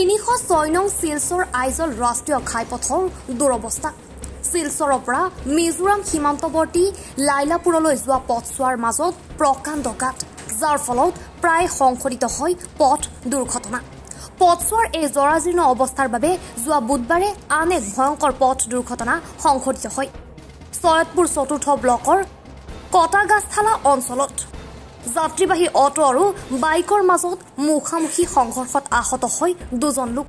306 নং শিলচৰ আইজল ৰাষ্ট্ৰীয় ঘাইপথৰ দুৰৱস্থা। শিলচৰৰ পৰা মিজোৰাম সীমান্তৱৰ্তী লাইলাপুৰলৈ যোৱা পথছোৱাৰ মাজত প্ৰকাণ্ড গাঁত, যাৰ ফলত প্ৰায় সংঘটিত হয় পথ দুৰ্ঘটনা। পথছোৱাৰ এই জৰাজীৰ্ণ অৱস্থাৰ বাবে যোৱা বুধবাৰে আন এক ভয়ংকৰ পথ দুৰ্ঘটনা সংঘটিত হয় চৈয়দপুৰ চতুৰ্থ ব্লকৰ কটাগাছথালা অঞ্চলত। যাত্ৰীবাহী অটো আৰু বাইকৰ মাজত মুখামুখি সংঘৰ্ষত আহত হয় দুজন লোক।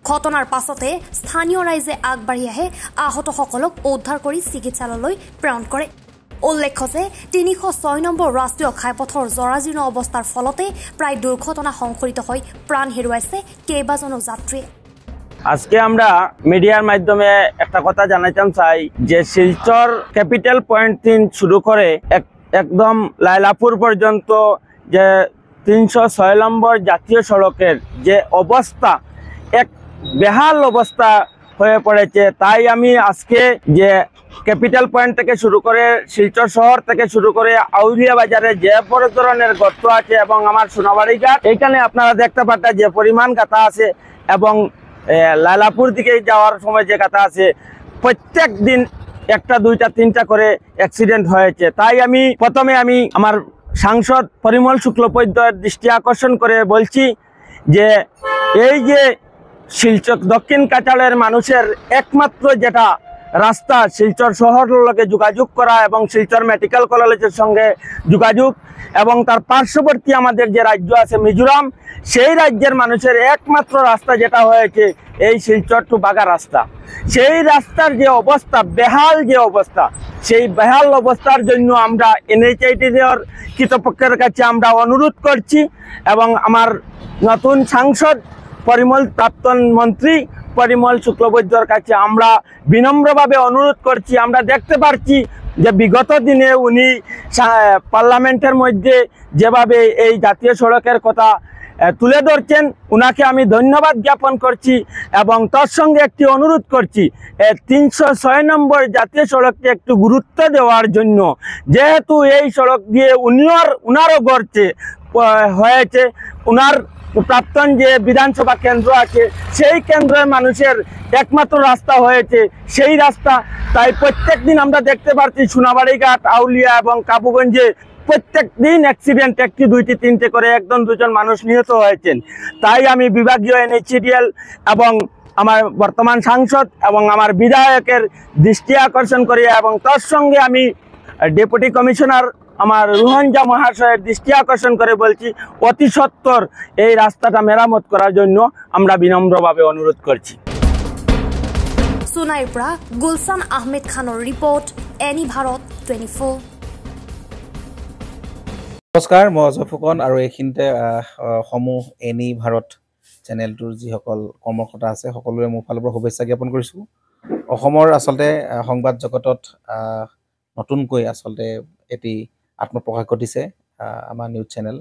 ঘটনাৰ পাছতে স্থানীয় ৰাইজে আগবাঢ়ি আহে আহতসকলক উদ্ধাৰ কৰি চিকিৎসালয়লৈ প্ৰেৰণ কৰে। উল্লেখ্য যে 306 নম্বৰ ৰাষ্ট্ৰীয় ঘাইপথৰ জৰাজীৰ্ণ অৱস্থাৰ ফলতে প্ৰায় দুৰ্ঘটনা সংঘটিত হৈ প্ৰাণ হেৰুৱাইছে কেইবাজনো যাত্ৰীয়ে। আজকে আমরা মিডিয়ার মাধ্যমে একটা কথা জানাইতাম চাই যে শিলচর ক্যাপিটাল পয়েন্ট 3 শুরু করে একদম লাইলাপুর পর্যন্ত যে 306 নম্বর জাতীয় সড়কের যে অবস্থা এক বেহাল অবস্থা হয়ে পড়েছে। তাই আমি আজকে যে ক্যাপিটাল পয়েন্ট থেকে শুরু করে শিলচর শহর থেকে শুরু করে আউলিয়া বাজারে যে বড় ধরনের গর্ত আছে এবং আমার সোনাবাড়ি ঘাট, এখানে আপনারা দেখতে পাচ্ছেন যে পরিমাণ গাঁথা আছে এবং লাইলাপুর দিকে যাওয়ার সময় যে গাঁথা আছে, প্রত্যেক দিন একটা দুইটা তিনটা করে অ্যাক্সিডেন্ট হয়েছে। তাই আমি প্রথমে আমার সাংসদ পরিমল শুক্লবৈদ্যের দৃষ্টি আকর্ষণ করে বলছি যে এই যে শিলচর দক্ষিণ কাছাড়ের মানুষের একমাত্র যেটা রাস্তা শিলচর শহরের লগে যোগাযোগ করা এবং শিলচর মেডিকেল কলেজের সঙ্গে যোগাযোগ এবং তার পার্শ্ববর্তী আমাদের যে রাজ্য আছে মিজোরাম, সেই রাজ্যের মানুষের একমাত্র রাস্তা যেটা হয়েছে এই শিলচর টু বাগা রাস্তা। সেই রাস্তার যে অবস্থা, বেহাল যে অবস্থা, সেই বেহাল অবস্থার জন্য আমরা NHITর কর্তৃপক্ষের কাছে আমরা অনুরোধ করছি এবং আমার নতুন সাংসদ পরিমল প্রাক্তন মন্ত্রী পরিমল শুক্লবৈদ্যর কাছে আমরা বিনম্রভাবে অনুরোধ করছি। আমরা দেখতে পাচ্ছি যে বিগত দিনে উনি পার্লামেন্টের মধ্যে যেভাবে এই জাতীয় সড়কের কথা তুলে ধরছেন, উনাকে আমি ধন্যবাদ জ্ঞাপন করছি এবং তার সঙ্গে একটি অনুরোধ করছি 306 নম্বর জাতীয় সড়ককে একটু গুরুত্ব দেওয়ার জন্য। যেহেতু এই সড়ক দিয়ে উনারও গড়ছে হয়েছে, উনার প্রাক্তন যে বিধানসভা কেন্দ্র আছে সেই কেন্দ্রের মানুষের একমাত্র রাস্তা হয়েছে সেই রাস্তা। তাই প্রত্যেক দিন আমরা দেখতে পাচ্ছি সোনাবাড়ি ঘাট, আউলিয়া এবং কাবুগঞ্জে প্রত্যেক দিন অ্যাক্সিডেন্ট, একটি দুইটি তিনটে করে একজন দুজন মানুষ নিহত হয়েছেন। তাই আমি বিভাগীয় NHITL এবং আমার বর্তমান সাংসদ এবং আমার বিধায়কের দৃষ্টি আকর্ষণ করি এবং তার সঙ্গে আমি ডেপুটি কমিশনার আমার রুহনজা মহাশয়ের দৃষ্টি আকর্ষণ করে বলছি অতি সত্বর এই রাস্তাটা মেরামত করার জন্য আমরা বিনম্রভাবে অনুরোধ করছি। সোনাইৰ পৰা গুলশান আহমেদ খানৰ ৰিপৰ্ট, এনি ভাৰত 24। নমস্কাৰ, মই অজয় ফুকন আৰু এইখিনিতে সমূহ এনি ভাৰত চেনেলটোৰ যিসকল কৰ্মকৰ্তা আছে সকলোৰে মোৰ ফালৰ পৰা শুভেচ্ছা জ্ঞাপন কৰিছোঁ। অসমৰ আচলতে সংবাদ জগতত নতুনকৈ আচলতে এটি আত্মপ্ৰকাশ ঘটিছে আমাৰ নিউজ চেনেল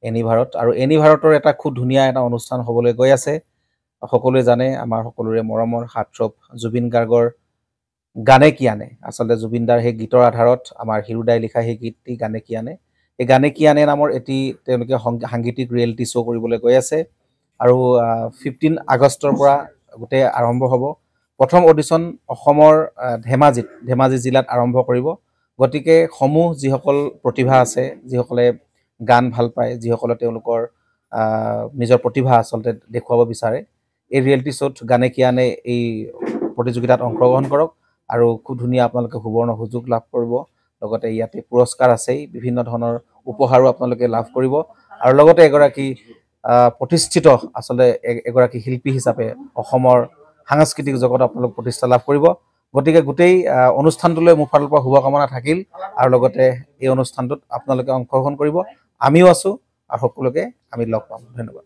এনি ভাৰত, আৰু এনি ভাৰতৰ এটা খুব ধুনীয়া এটা অনুষ্ঠান হ'বলৈ গৈ আছে। সকলোৱে জানে আমাৰ সকলোৰে মৰমৰ হাৰ্টথ্ৰব জুবিন গাৰ্গৰ গানে কি আনে, আচলতে জুবিনদাৰ সেই গীতৰ আধাৰত আমাৰ হিৰুদাই লিখা সেই গীতটি গানে কি আনে, এই গানে কি আনে নামৰ এটি তেওঁলোকে সাংগীতিক ৰিয়েলিটি শ্ব' কৰিবলৈ গৈ আছে আৰু 15 আগষ্টৰ পৰা গোটেই আৰম্ভ হ'ব। প্ৰথম অডিশ্যন অসমৰ ধেমাজি জিলাত আৰম্ভ কৰিব। গতিকে সমূহ যিসকল প্ৰতিভা আছে, যিসকলে গান ভাল পায়, যিসকলে তেওঁলোকৰ নিজৰ প্ৰতিভা আচলতে দেখুৱাব বিচাৰে, এই ৰিয়েলিটি শ্ব'ত গানে কি আনে এই প্ৰতিযোগিতাত অংশগ্ৰহণ কৰক আৰু খুব ধুনীয়া আপোনালোকে সুবৰ্ণ সুযোগ লাভ কৰিব। লগতে ইয়াতে পুৰস্কাৰ আছেই, বিভিন্ন ধৰণৰ উপহাৰো আপোনালোকে লাভ কৰিব আৰু লগতে এগৰাকী প্ৰতিষ্ঠিত আচলতে এগৰাকী শিল্পী হিচাপে অসমৰ সাংস্কৃতিক জগত আপোনালোক প্ৰতিষ্ঠা লাভ কৰিব। গতিকে গোটেই অনুষ্ঠানটোলৈ মোৰ ফালৰ পৰা শুভকামনা থাকিল আৰু লগতে এই অনুষ্ঠানটোত আপোনালোকে অংশগ্ৰহণ কৰিব। আমিও আছোঁ আৰু সকলোকে আমি লগ পাম। ধন্যবাদ।